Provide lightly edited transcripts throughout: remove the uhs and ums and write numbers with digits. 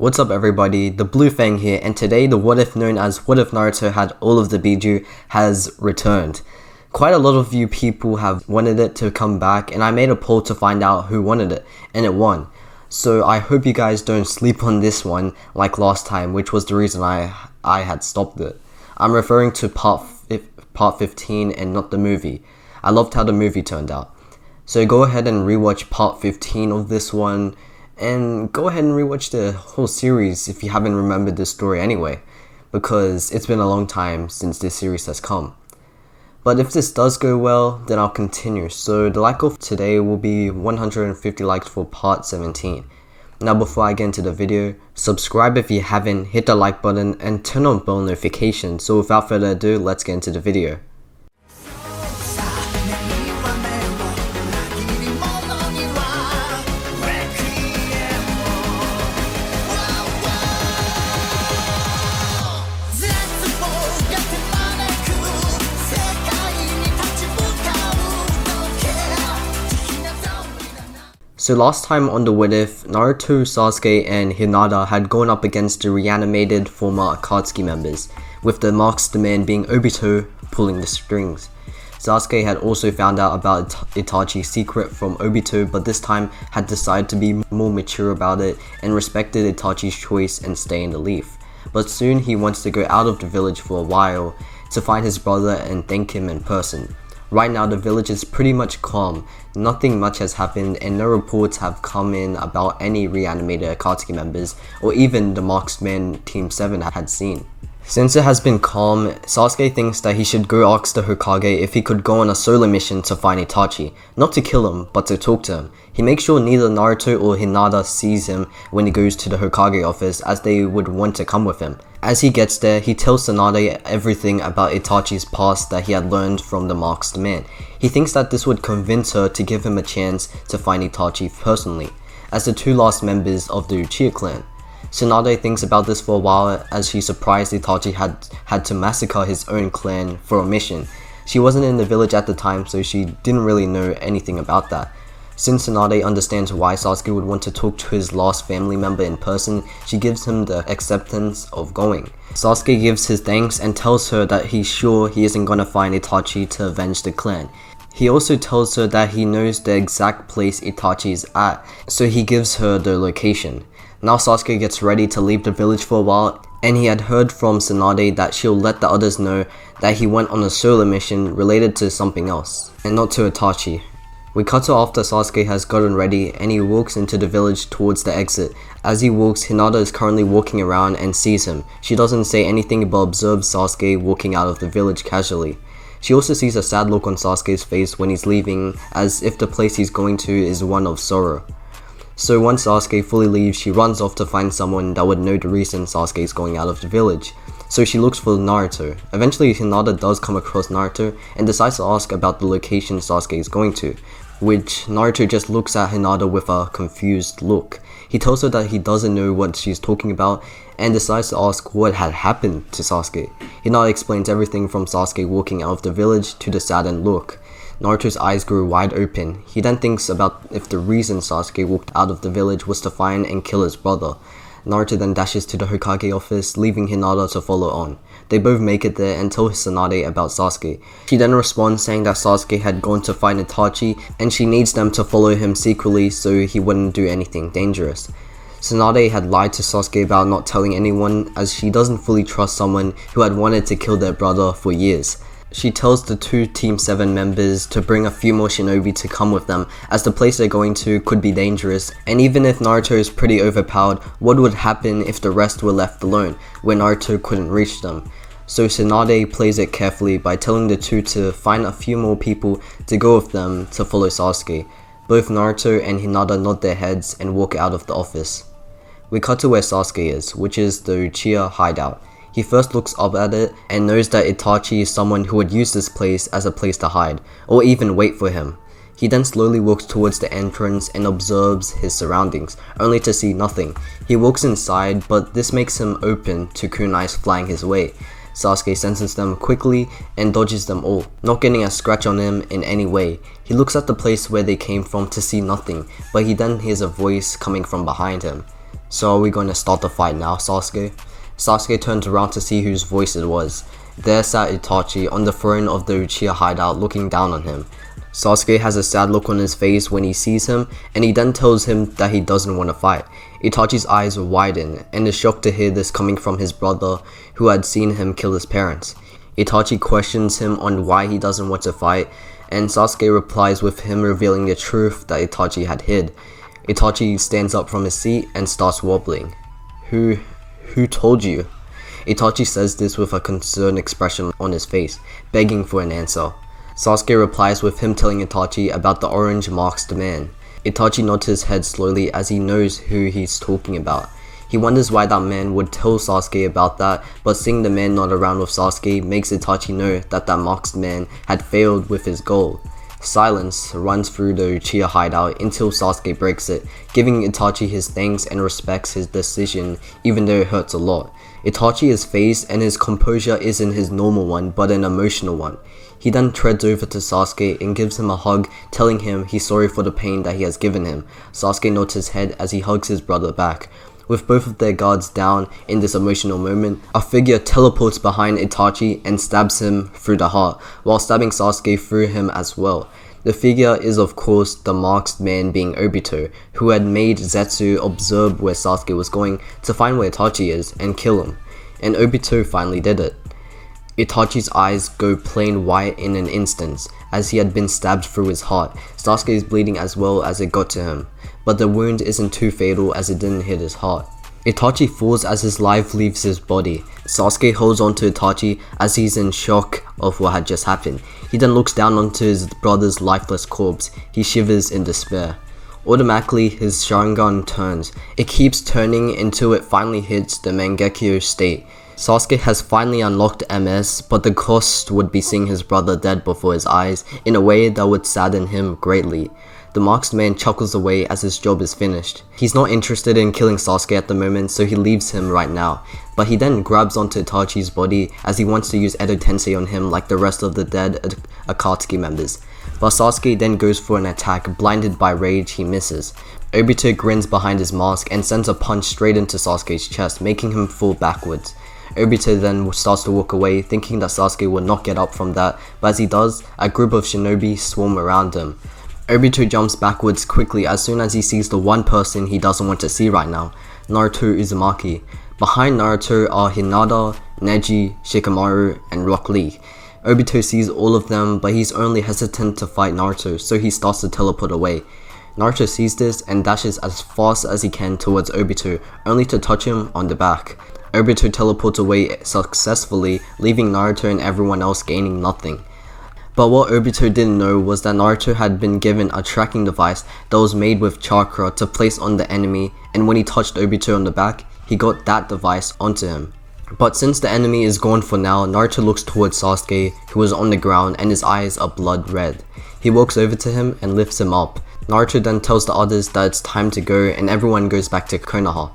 What's up everybody, the Blue Fang here, and today the what if known as what if Naruto had all of the Bijuu has returned. Quite a lot of you people have wanted it to come back, and I made a poll to find out who wanted it, and it won. So I hope you guys don't sleep on this one like last time, which was the reason I had stopped it. I'm referring to part 15 and not the movie. I loved how the movie turned out. So go ahead and rewatch part 15 of this one, and go ahead and rewatch the whole series if you haven't remembered this story anyway, because it's been a long time since this series has come. But if this does go well, then I'll continue. So the like goal for today will be 150 likes for part 17. Now before I get into the video, subscribe if you haven't, hit the like button and turn on bell notifications. So without further ado, let's get into the video. So last time on the What If, Naruto, Sasuke and Hinata had gone up against the reanimated former Akatsuki members, with the masked man being Obito pulling the strings. Sasuke had also found out about Itachi's secret from Obito, but this time had decided to be more mature about it and respected Itachi's choice and stay in the leaf. But soon he wants to go out of the village for a while to find his brother and thank him in person. Right now the village is pretty much calm, nothing much has happened and no reports have come in about any reanimated Akatsuki members or even the masked man Team 7 had seen. Since it has been calm, Sasuke thinks that he should go ask the Hokage if he could go on a solo mission to find Itachi, not to kill him, but to talk to him. He makes sure neither Naruto or Hinata sees him when he goes to the Hokage office, as they would want to come with him. As he gets there, he tells Tsunade everything about Itachi's past that he had learned from the masked man. He thinks that this would convince her to give him a chance to find Itachi personally, as the two last members of the Uchiha clan. Tsunade thinks about this for a while, as she's surprised Itachi had to massacre his own clan for a mission. She wasn't in the village at the time, so she didn't really know anything about that. Since Tsunade understands why Sasuke would want to talk to his lost family member in person, she gives him the acceptance of going. Sasuke gives his thanks and tells her that he's sure he isn't gonna find Itachi to avenge the clan. He also tells her that he knows the exact place Itachi is at, so he gives her the location. Now Sasuke gets ready to leave the village for a while, and he had heard from Tsunade that she'll let the others know that he went on a solo mission related to something else, and not to Itachi. We cut to after Sasuke has gotten ready and he walks into the village towards the exit. As he walks, Hinata is currently walking around and sees him. She doesn't say anything but observes Sasuke walking out of the village casually. She also sees a sad look on Sasuke's face when he's leaving, as if the place he's going to is one of sorrow. So once Sasuke fully leaves, she runs off to find someone that would know the reason Sasuke is going out of the village. So she looks for Naruto. Eventually Hinata does come across Naruto and decides to ask about the location Sasuke is going to, which Naruto just looks at Hinata with a confused look. He tells her that he doesn't know what she's talking about and decides to ask what had happened to Sasuke. Hinata explains everything from Sasuke walking out of the village to the saddened look. Naruto's eyes grow wide open. He then thinks about if the reason Sasuke walked out of the village was to find and kill his brother. Naruto then dashes to the Hokage office, leaving Hinata to follow on. They both make it there and tell Tsunade about Sasuke. She then responds saying that Sasuke had gone to find Itachi and she needs them to follow him secretly so he wouldn't do anything dangerous. Tsunade had lied to Sasuke about not telling anyone, as she doesn't fully trust someone who had wanted to kill their brother for years. She tells the two Team 7 members to bring a few more shinobi to come with them, as the place they're going to could be dangerous, and even if Naruto is pretty overpowered, what would happen if the rest were left alone, where Naruto couldn't reach them? So Tsunade plays it carefully by telling the two to find a few more people to go with them to follow Sasuke. Both Naruto and Hinata nod their heads and walk out of the office. We cut to where Sasuke is, which is the Uchiha hideout. He first looks up at it and knows that Itachi is someone who would use this place as a place to hide, or even wait for him. He then slowly walks towards the entrance and observes his surroundings, only to see nothing. He walks inside, but this makes him open to kunais flying his way. Sasuke senses them quickly and dodges them all, not getting a scratch on him in any way. He looks at the place where they came from to see nothing, but he then hears a voice coming from behind him. So are we going to start the fight now, Sasuke? Sasuke turns around to see whose voice it was. There sat Itachi on the throne of the Uchiha hideout looking down on him. Sasuke has a sad look on his face when he sees him, and he then tells him that he doesn't want to fight. Itachi's eyes widen and is shocked to hear this coming from his brother who had seen him kill his parents. Itachi questions him on why he doesn't want to fight, and Sasuke replies with him revealing the truth that Itachi had hid. Itachi stands up from his seat and starts wobbling. Who told you? Itachi says this with a concerned expression on his face, begging for an answer. Sasuke replies with him telling Itachi about the orange masked man. Itachi nods his head slowly as he knows who he's talking about. He wonders why that man would tell Sasuke about that, but seeing the man not around with Sasuke makes Itachi know that masked man had failed with his goal. Silence runs through the Uchiha hideout until Sasuke breaks it, giving Itachi his thanks and respects his decision even though it hurts a lot. Itachi is phased and his composure isn't his normal one but an emotional one. He then treads over to Sasuke and gives him a hug, telling him he's sorry for the pain that he has given him. Sasuke nods his head as he hugs his brother back. With both of their guards down in this emotional moment, a figure teleports behind Itachi and stabs him through the heart, while stabbing Sasuke through him as well. The figure is of course the masked man being Obito, who had made Zetsu observe where Sasuke was going to find where Itachi is and kill him. And Obito finally did it. Itachi's eyes go plain white in an instant, as he had been stabbed through his heart. Sasuke is bleeding as well as it got to him, but the wound isn't too fatal as it didn't hit his heart. Itachi falls as his life leaves his body. Sasuke holds on to Itachi as he's in shock of what had just happened. He then looks down onto his brother's lifeless corpse. He shivers in despair. Automatically, his Sharingan turns. It keeps turning until it finally hits the Mangekyo state. Sasuke has finally unlocked MS, but the cost would be seeing his brother dead before his eyes in a way that would sadden him greatly. The masked man chuckles away as his job is finished. He's not interested in killing Sasuke at the moment, so he leaves him right now. But he then grabs onto Itachi's body as he wants to use Edo Tensei on him like the rest of the dead Akatsuki members. But Sasuke then goes for an attack. Blinded by rage, he misses. Obito grins behind his mask and sends a punch straight into Sasuke's chest, making him fall backwards. Obito then starts to walk away, thinking that Sasuke will not get up from that, but as he does, a group of shinobi swarm around him. Obito jumps backwards quickly as soon as he sees the one person he doesn't want to see right now, Naruto Uzumaki. Behind Naruto are Hinata, Neji, Shikamaru, and Rock Lee. Obito sees all of them, but he's only hesitant to fight Naruto, so he starts to teleport away. Naruto sees this and dashes as fast as he can towards Obito, only to touch him on the back. Obito teleports away successfully, leaving Naruto and everyone else gaining nothing. But what Obito didn't know was that Naruto had been given a tracking device that was made with chakra to place on the enemy, and when he touched Obito on the back, he got that device onto him. But since the enemy is gone for now, Naruto looks towards Sasuke, who is on the ground and his eyes are blood red. He walks over to him and lifts him up. Naruto then tells the others that it's time to go and everyone goes back to Konoha.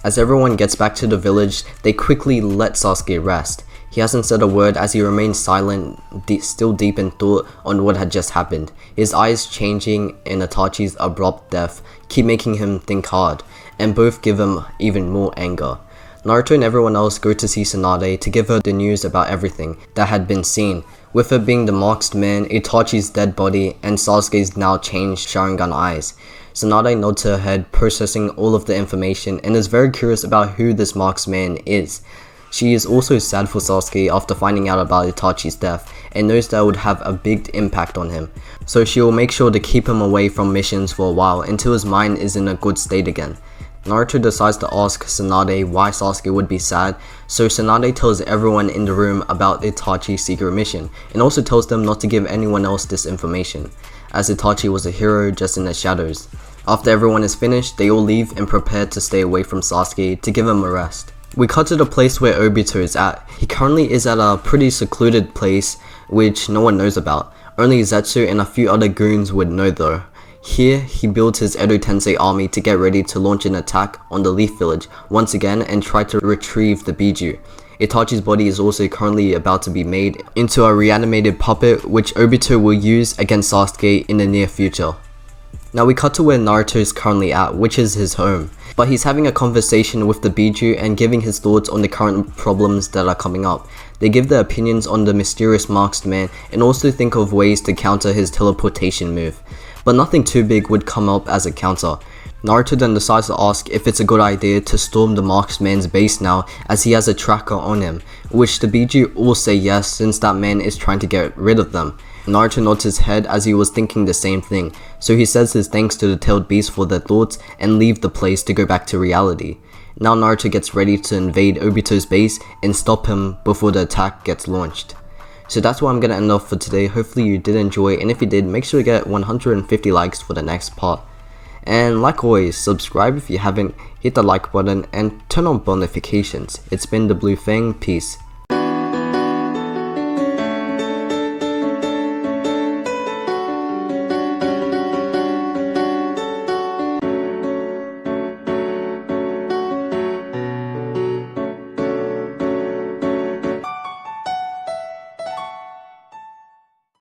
As everyone gets back to the village, they quickly let Sasuke rest. He hasn't said a word as he remains silent, still deep in thought on what had just happened. His eyes changing in Itachi's abrupt death keep making him think hard, and both give him even more anger. Naruto and everyone else go to see Tsunade to give her the news about everything that had been seen, with her being the masked man, Itachi's dead body, and Sasuke's now changed Sharingan eyes. Tsunade nods her head, processing all of the information, and is very curious about who this masked man is. She is also sad for Sasuke after finding out about Itachi's death, and knows that it would have a big impact on him. So she will make sure to keep him away from missions for a while until his mind is in a good state again. Naruto decides to ask Tsunade why Sasuke would be sad, so Tsunade tells everyone in the room about Itachi's secret mission, and also tells them not to give anyone else this information, as Itachi was a hero just in the shadows. After everyone is finished, they all leave and prepare to stay away from Sasuke to give him a rest. We cut to the place where Obito is at. He currently is at a pretty secluded place which no one knows about. Only Zetsu and a few other goons would know though. Here, he builds his Edo Tensei army to get ready to launch an attack on the Leaf Village once again and try to retrieve the Bijuu. Itachi's body is also currently about to be made into a reanimated puppet which Obito will use against Sasuke in the near future. Now we cut to where Naruto is currently at, which is his home. But he's having a conversation with the Bijuu and giving his thoughts on the current problems that are coming up. They give their opinions on the mysterious masked man and also think of ways to counter his teleportation move. But nothing too big would come up as a counter. Naruto then decides to ask if it's a good idea to storm the masked man's base now, as he has a tracker on him, which the Bijuu all say yes, since that man is trying to get rid of them. Naruto nods his head as he was thinking the same thing, so he says his thanks to the tailed beast for their thoughts and leave the place to go back to reality. Now Naruto gets ready to invade Obito's base and stop him before the attack gets launched. So that's where I'm gonna end off for today. Hopefully you did enjoy, and if you did, make sure to get 150 likes for the next part. And like always, subscribe if you haven't, hit the like button and turn on bell notifications. It's been the Blue Fang, peace.